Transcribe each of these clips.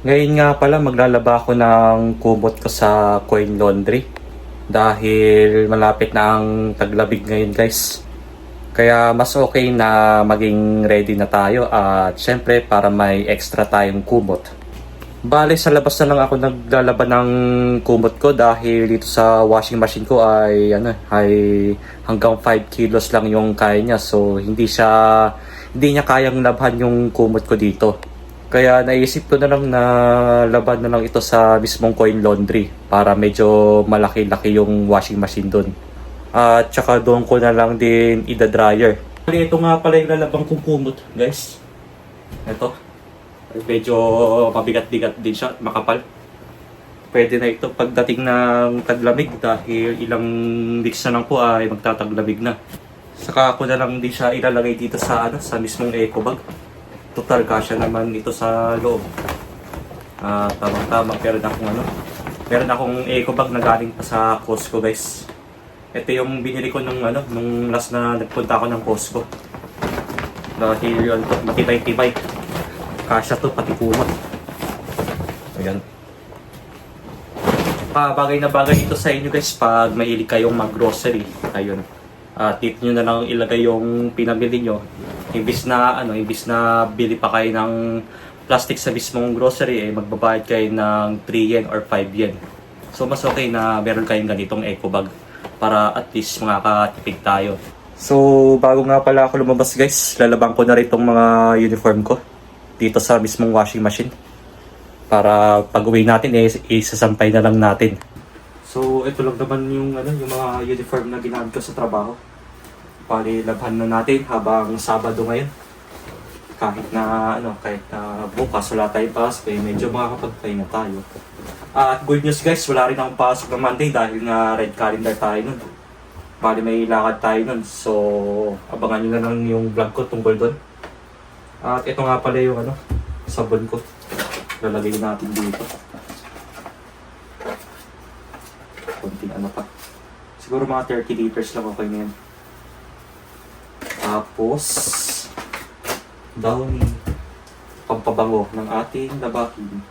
Ngayon nga pala maglalaba ako ng kumot ko sa Coin Laundry dahil malapit na ang taglabig ngayon guys. Kaya mas okay na maging ready na tayo at syempre para may extra tayong kumot. Bale sa labas na lang ako naglalaba ng kumot ko dahil dito sa washing machine ko ay hanggang 5 kilos lang yung kaya niya. So hindi niya kayang labhan yung kumot ko dito. Kaya naisip ko na lang na laban na lang ito sa mismong Coin Laundry para medyo malaki-laki yung washing machine doon. At saka doon ko na lang din ida-dryer. Ito nga pala yung lalabang kong kumot, guys. Ito. Medyo mabigat-bigat din siya, makapal. Pwede na ito pagdating ng taglamig dahil ilang weeks na lang po ay magtataglamig na. Saka ako na lang din siya ilalagay dito sa mismong eco bag. Total kasya naman ito sa loob. Tamang-tama meron akong eco bag na galing pa sa Costco guys. Ito yung binili ko nung last na nagpunta ako ng Costco. Dahil yun, matibay-tibay. Kasya to pati kumot. Ayan. Bagay na bagay ito sa inyo guys pag mahilig kayong mag-grocery. Ayun. Dito nyo na lang ilagay yung pinabili nyo. Imbis na bili pa kayo ng plastic sa mismong grocery, magbabayad kayo ng 3 yen or 5 yen. So mas okay na meron kayong ganitong eco bag para at least makakatipid tayo. So bago nga pala ako lumabas guys, lalabang ko na rin itong mga uniform ko dito sa mismong washing machine. Para pag uwi natin, isasampay na lang natin. So ito lang naman yung mga uniform na ginamit ko sa trabaho. Labhan na natin habang Sabado ngayon. Kahit na bukas wala tayong pasok, medyo makakapagpahinga tayo. At good news guys, wala rin akong pasok ng Monday dahil nga red calendar tayo nun. May lakad tayo nun. So abangan nyo na lang yung vlog ko tungkol doon. At ito nga pala yung sabon ko. Lalagay natin dito. Konting pa. Siguro mga 30 liters lang okay na yan. Tapos, Downy, pampabango ng ating labahin.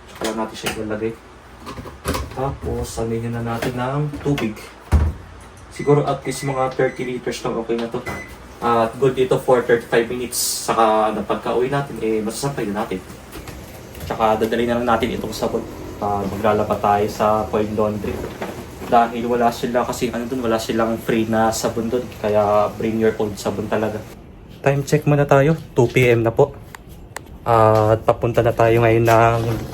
Tsaka lang natin siya ilalagay. Tapos, salihin na natin ng tubig. Siguro at least mga 30 liters lang okay na to. At good dito for 35 minutes. Saka pagka-uwi natin, masasampay na natin. Tsaka dadali na lang natin itong sabon. Maglalaba tayo sa Coin Laundry. Dahil wala silang free na sabon doon. Kaya bring your own sabon talaga. Time check muna tayo. 2 PM na po. At papunta na tayo ngayon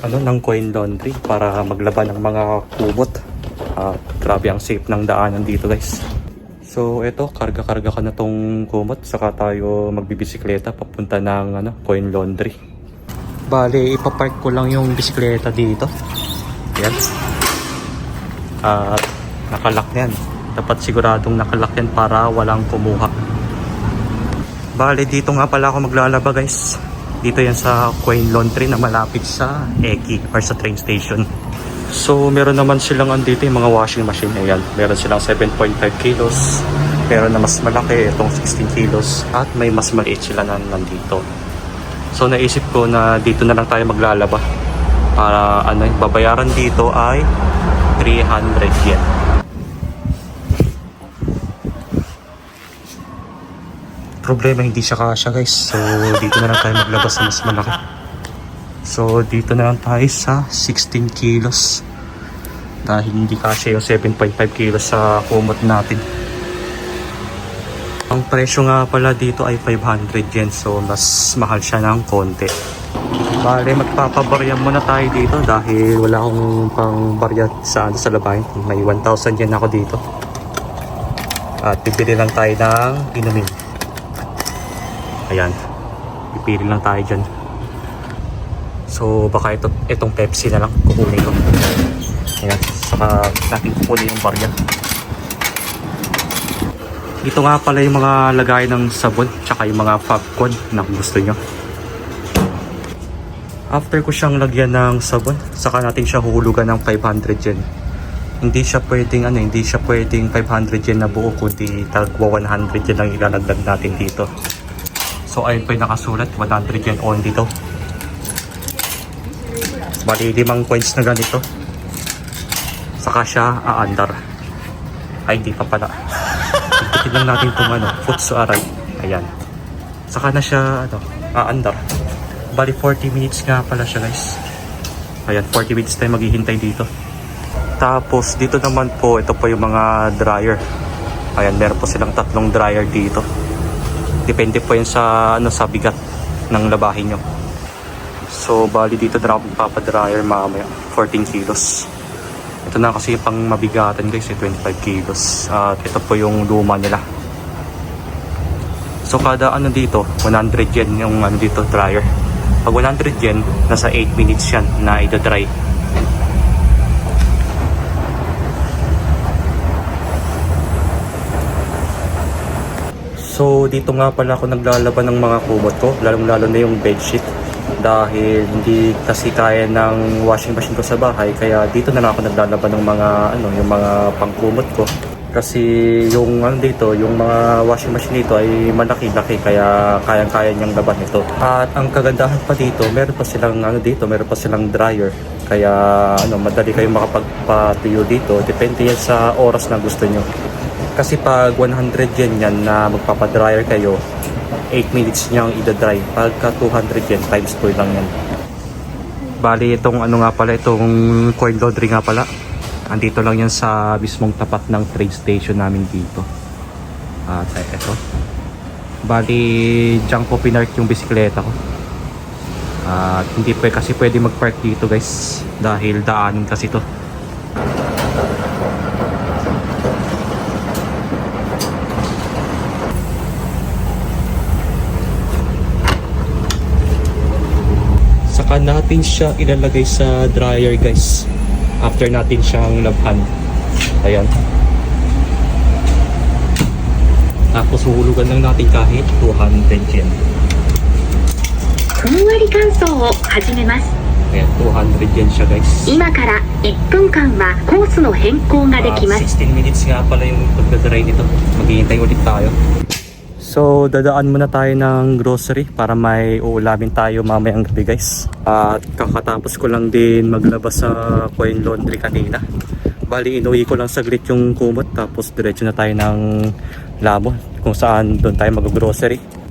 ng Coin Laundry para maglaba ng mga kumot. Grabe ang safe ng daanan dito guys. So ito, karga-karga ka na tong kumot, saka tayo magbibisikleta papunta ng Coin Laundry. Bale, ipapark ko lang yung bisikleta dito. Yan. At nakalock yan. Dapat siguradong nakalock yan para walang kumuha. Bale, dito nga pala ako maglalaba guys. Dito yan sa Coin Laundry na malapit sa Eki or sa train station. So meron naman silang andito yung mga washing machine. Ayan, meron silang 7.5 kilos. Meron na mas malaki, itong 16 kilos. At may mas maliit sila na nandito. So naisip ko na dito na lang tayo maglalaba. Para babayaran dito ay 300 yen. Problema hindi siya kasya guys. So dito na lang tayo maglaba sa mas malaki. So dito na lang tayo sa 16 kilos. Dahil hindi kasya yung 7.5 kilos sa kumot natin. Ang presyo nga pala dito ay 500 yen. So mas mahal siya ng konti. Bale, magpapabarya muna tayo dito dahil wala akong pang barya sa labahin. May 1,000 yen ako dito. At pipili lang tayo ng inumin. Ayan. Pipili lang tayo dyan. So baka itong Pepsi na lang kukunin ko. Ayan, saka natin kukunin yung barya. Ito nga pala yung mga lagay ng sabon tsaka yung mga popcorn na gusto nyo. After ko siyang lagyan ng sabon, saka natin siya huhulugan ng 500 yen. Hindi siya pwedeng 500 yen na buo, kundi tagwa 100 yen lang ilalagdag natin dito. So ayun po yung nakasulat, 100 yen only daw. Bali 5 coins na ganito. Saka siya aandar. Ay, hindi pa pala. Tignan lang natin itong futsuaray. Ayan. Saka na siya aandar. Bali 40 minutes nga pala siya, guys. Ayan, 40 minutes tayo maghihintay dito. Tapos dito naman po, ito po yung mga dryer. Ayan, meron po silang 3 dryer dito. Depende po yun sa sa bigat ng labahin nyo. So bali dito na ako magpapadryer mamaya, 14 kilos. Ito na kasi pang mabigatan, guys, 25 kilos. At ito po yung luma nila. So kada dito, 100 yen yung dito dryer. Pag 100 yen, nasa 8 minutes yan na ida-dry. So dito nga pala ako naglalaban ng mga kumot ko, lalong-lalo na yung bedsheet. Dahil hindi kasi kaya ng washing machine ko sa bahay, kaya dito na lang ako naglalaban ng mga yung mga pangkumot ko. Kasi yung dito, yung mga washing machine dito ay malaki-laki, kaya kayang-kaya niyang laban ito. At ang kagandahan pa dito, meron pa silang meron pa silang dryer. Kaya madali kayong makapagpatuyo dito, depende yan sa oras na gusto nyo. Kasi pag 100 yen yan na magpapadryer kayo, 8 minutes niyang ida-dry. Pagka 200 yen, times 2 lang yan. Bali, itong itong coin laundry nga pala. Andito lang yan sa mismong tapat ng train station namin dito. At ito. Bali, dyan ko pinark yung bisikleta ko. At hindi kasi pwede mag-park dito, guys. Dahil daanin kasi to. Saka natin siya ilalagay sa dryer, guys, after natin siyang labhan. Ayan. Tapos huhulugan lang natin kahit 200 yen. ふんわり乾燥を始めます。 Ayan, 200 yen siya, guys. 今から1分間はコースの変更ができます。 16 minutes nga pala yung pagdadry nito. Maghihintay ulit tayo. So dadaan muna tayo ng grocery para may uulamin tayo mamayang gabi, guys. At kakatapos ko lang din maglabas sa coin laundry kanina. Bali inuwi ko lang saglit yung kumot, tapos diretso na tayo ng labo kung saan doon tayo mag-grocery.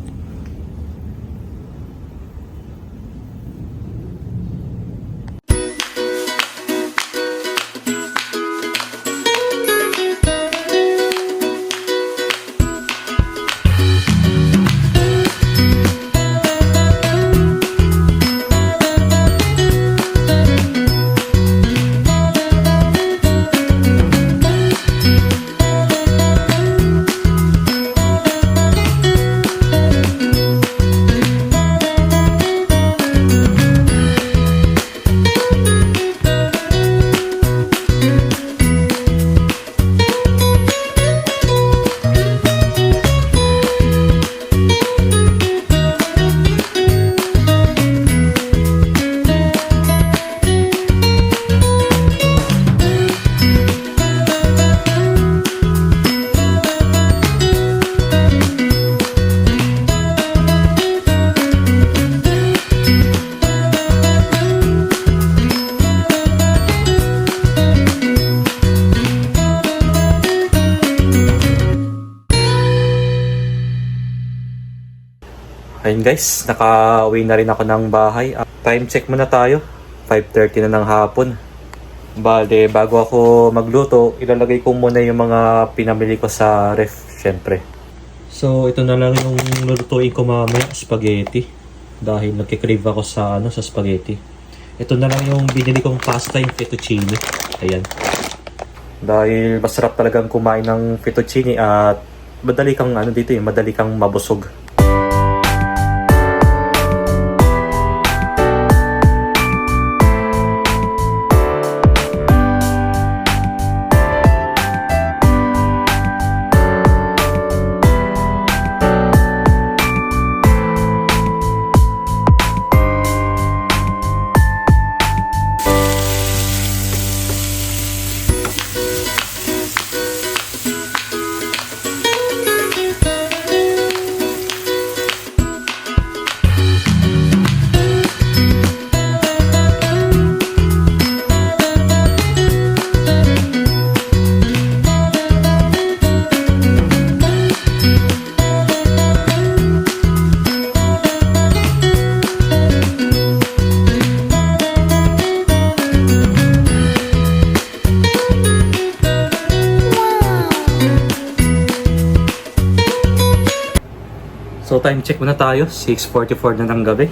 Ayun, guys, nakauwi na rin ako ng bahay. Time check muna tayo, 5:30 na ng hapon. Bale, bago ako magluto, ilalagay ko muna yung mga pinamili ko sa ref, syempre. So ito na lang yung lulutuin ko mamaya, spaghetti. Dahil nagkikrave ako sa spaghetti. Ito na lang yung binili kong pasta, yung fettuccine. Ayan. Dahil masarap talagang kumain ng fettuccine at madali kang madali kang mabusog. So time check muna tayo, 6:44 na ng gabi.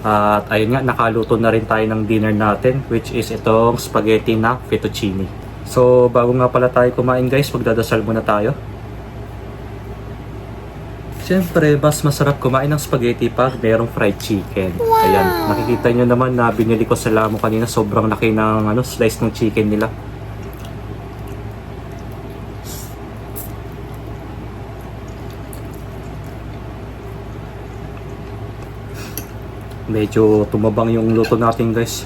At ayun nga, nakaluto na rin tayo ng dinner natin, which is itong spaghetti na fettuccine. So bago nga pala tayo kumain guys, magdadasal muna tayo. Siyempre, mas masarap kumain ng spaghetti pag merong fried chicken. Ayan, makikita nyo naman na binili ko sa Lamo kanina, sobrang laki ng slice ng chicken nila. Medyo tumabang yung luto natin guys.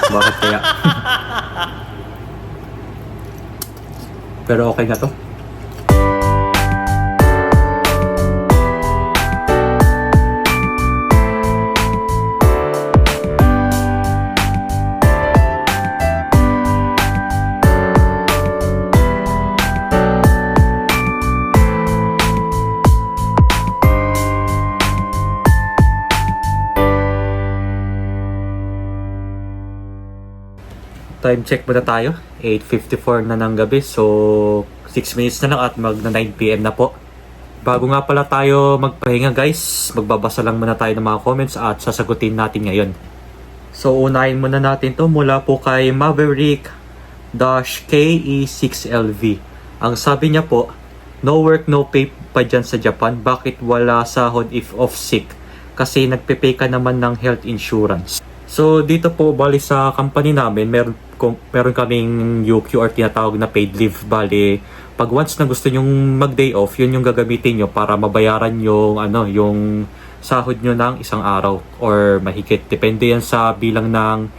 Bakit kaya? Pero okay na to. Time check muna tayo. 8:54 na ng gabi. So, 6 minutes na lang at magna 9 PM na po. Bago nga pala tayo magpahinga guys, magbabasa lang muna tayo ng mga comments at sasagutin natin ngayon. So, unahin muna natin to mula po kay Maverick-KE6LV. Ang sabi niya po, no work, no pay pa dyan sa Japan. Bakit wala sahod if off sick? Kasi nagpe-pay ka naman ng health insurance. So, dito po, bali sa company namin, meron kaming UQ or tinatawag na paid leave. Bali, pag once na gusto nyong mag-day off, yun yung gagamitin nyo para mabayaran yung, yung sahod nyo ng isang araw or mahigit. Depende yan sa bilang ng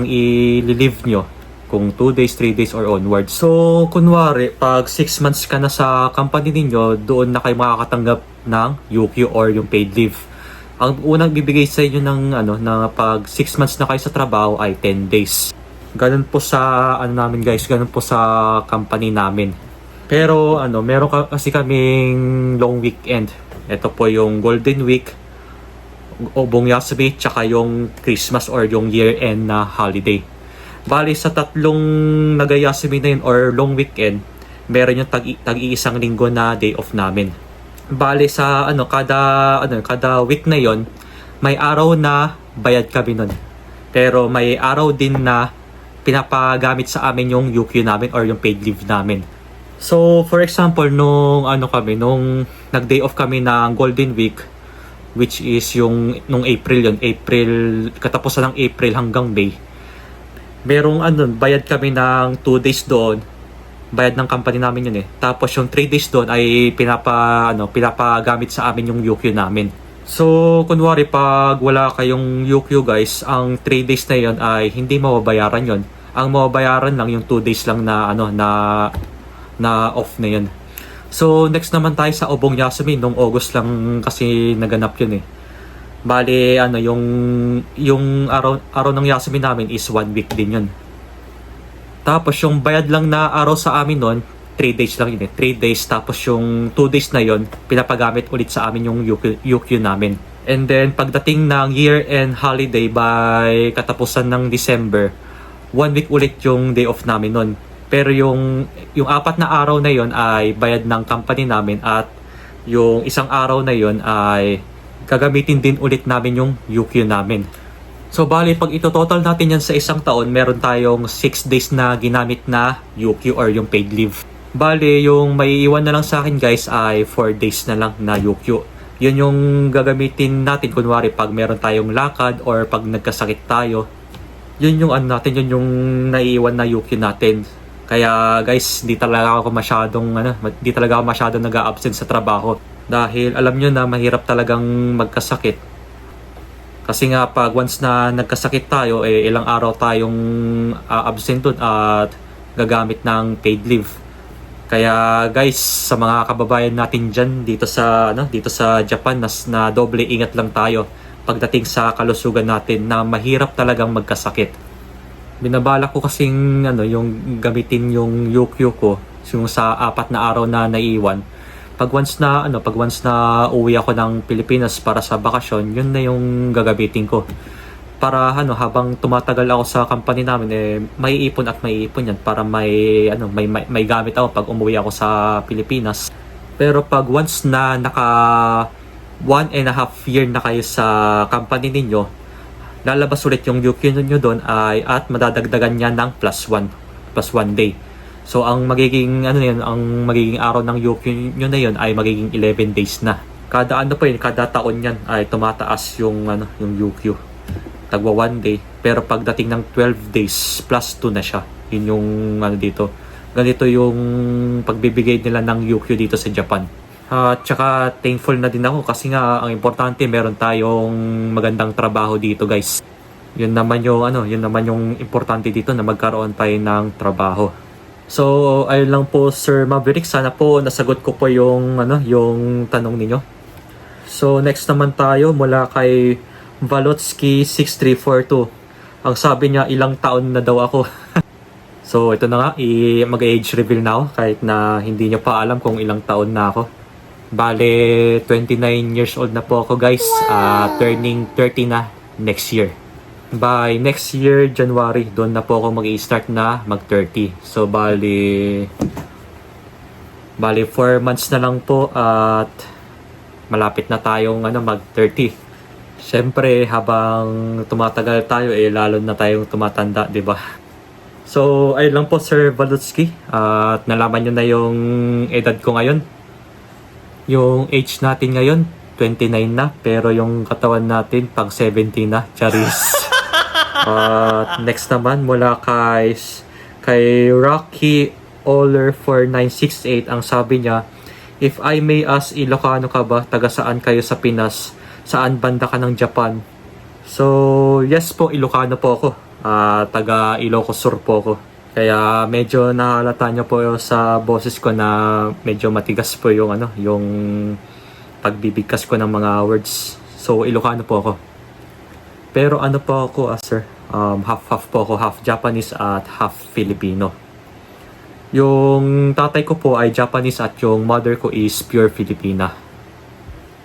i-leave nyo. Kung 2 days, 3 days or onward. So, kunwari, pag 6 months ka na sa company ninyo, doon na kayo makakatanggap ng UQ or yung paid leave. Ang unang bibigay sa inyo na pag 6 months na kayo sa trabaho ay 10 days. Ganun po sa namin guys, ganun po sa company namin. Pero meron kasi kaming long weekend. Ito po yung Golden Week, Obong Yasumi, tsaka yung Christmas or yung year-end na holiday. Bali sa tatlong nagayasumi na yun or long weekend, meron yung tag-iisang linggo na day off namin. Bali sa kada week na yon, may araw na bayad kami nun. Pero may araw din na pinapagamit sa amin yung UQ namin or yung paid leave namin. So for example, nung nag-day off kami ng Golden Week, which is nung April katapusan ng April hanggang May. Merong bayad kami ng 2 days doon. Bayad ng company namin yun eh. Tapos yung 3 days doon ay pinapagamit sa amin yung UQ namin. So, kunwari pag wala kayong UQ guys, ang 3 days na yun ay hindi mababayaran yun. Ang mababayaran lang yung 2 days lang na off na yun. So, next naman tayo sa Obong Yasumi. Nung August lang kasi naganap yun eh. Bali, yung araw ng Yasumi namin is 1 week din yun. Tapos yung bayad lang na araw sa amin nun, 3 days lang yun eh. 3 days, tapos yung 2 days na yun, pinapagamit ulit sa amin yung UQ namin. And then pagdating ng year-end holiday by katapusan ng December, 1 week ulit yung day off namin nun. Pero yung 4 na araw na yun ay bayad ng company namin at yung isang araw na yun ay gagamitin din ulit namin yung UQ namin. So bali, pag ito-total natin yan sa isang taon, meron tayong 6 days na ginamit na UQ or yung paid leave. Bali, yung may iwan na lang sa akin guys ay 4 days na lang na UQ. Yun yung gagamitin natin kunwari pag meron tayong lakad or pag nagkasakit tayo. Yun yung yun yung naiiwan na UQ natin. Kaya guys, di talaga ako masyadong nag-a-absent sa trabaho. Dahil alam nyo na mahirap talagang magkasakit. Kasi nga pag once na nagkasakit tayo, ilang araw tayong absent doon at gagamit ng paid leave. Kaya guys, sa mga kababayan natin dyan dito sa Japan, na doble ingat lang tayo pagdating sa kalusugan natin na mahirap talagang magkasakit. Binabala ko kasing yung gamitin yung UQ ko, yung sa 4 na araw na naiiwan. Pag once na uwi ako ng Pilipinas para sa bakasyon, yun na yung gagamitin ko. Para habang tumatagal ako sa company namin, may ipon yan para may gamit ako pag umuwi ako sa Pilipinas. Pero pag once na 1.5 year na kayo sa company ninyo, lalabas ulit yung UQ nyo doon at madadagdagan niya ng plus 1 day. So ang magiging ang magiging araw ng UQ nyo na yun ay magiging 11 days na. Kada kada taon yan ay tumataas yung UQ. Tagwa 1 day, pero pagdating ng 12 days plus 2 na siya. Yun yung dito. Ganito yung pagbibigay nila ng UQ dito sa Japan. At saka thankful na din ako kasi nga ang importante meron tayong magandang trabaho dito, guys. Yun naman yung importante dito, na magkaroon tayo ng trabaho. So ayun lang po, Sir Maverick, sana po nasagot ko po yung yung tanong ninyo. So next naman tayo mula kay Valotsky 6342. Ang sabi niya, ilang taon na daw ako. So ito na nga, mag-age reveal na ako kahit na hindi niyo pa alam kung ilang taon na ako. Bale, 29 years old na po ako, guys. Turning 30 na next year. By next year, January, doon na po ako mag-i-start na mag-30. So bale 4 months na lang po at malapit na tayong mag-30. Siyempre, habang tumatagal tayo, lalo na tayong tumatanda, di ba? So, ayun lang po, Sir Valotsky. At nalaman nyo na yung edad ko ngayon. Yung age natin ngayon, 29 na. Pero yung katawan natin, pang 70 na. Charis. At next naman, mula kay Rocky Oller 4968, ang sabi niya, if I may ask, Ilocano ka ba? Taga saan kayo sa Pinas? Saan banda ka ng Japan? So, yes po, Ilocano po ako. Taga Ilocos Sur po ako. Kaya medyo nahalata nyo po sa boses ko na medyo matigas po yung yung pagbibigkas ko ng mga words. So, Ilocano po ako. Pero po ako, sir? Half po ako, half Japanese at half Filipino. Yung tatay ko po ay Japanese at yung mother ko is pure Filipina.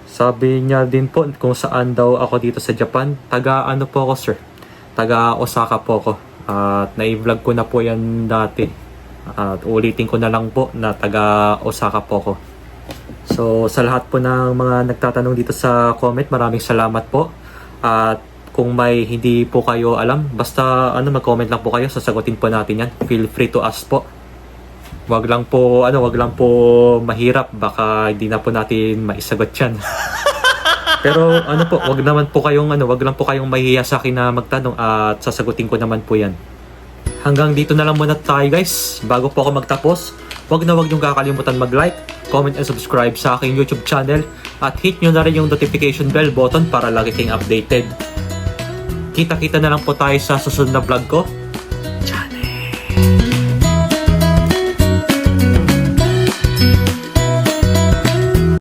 Sabi niya din po kung saan daw ako dito sa Japan. Taga po ako, sir? Taga Osaka po ako. At na-vlog ko na po yan dati. At ulitin ko na lang po na taga Osaka po ako. So sa lahat po ng mga nagtatanong dito sa comment, maraming salamat po. At kung may hindi po kayo alam, basta mag-comment lang po kayo, sasagutin po natin yan. Feel free to ask po. Wag lang po mahirap, baka hindi na po natin maisagot 'yan. Pero wag lang po kayong mahihiya sa akin na magtanong at sasagutin ko naman po 'yan. Hanggang dito na lang muna tayo, guys. Bago po ako magtapos, wag niyong kakalimutan mag-like, comment and subscribe sa aking YouTube channel at hit niyo na rin yung notification bell button para lagi kayong updated. Kita-kita na lang po tayo sa susunod na vlog ko.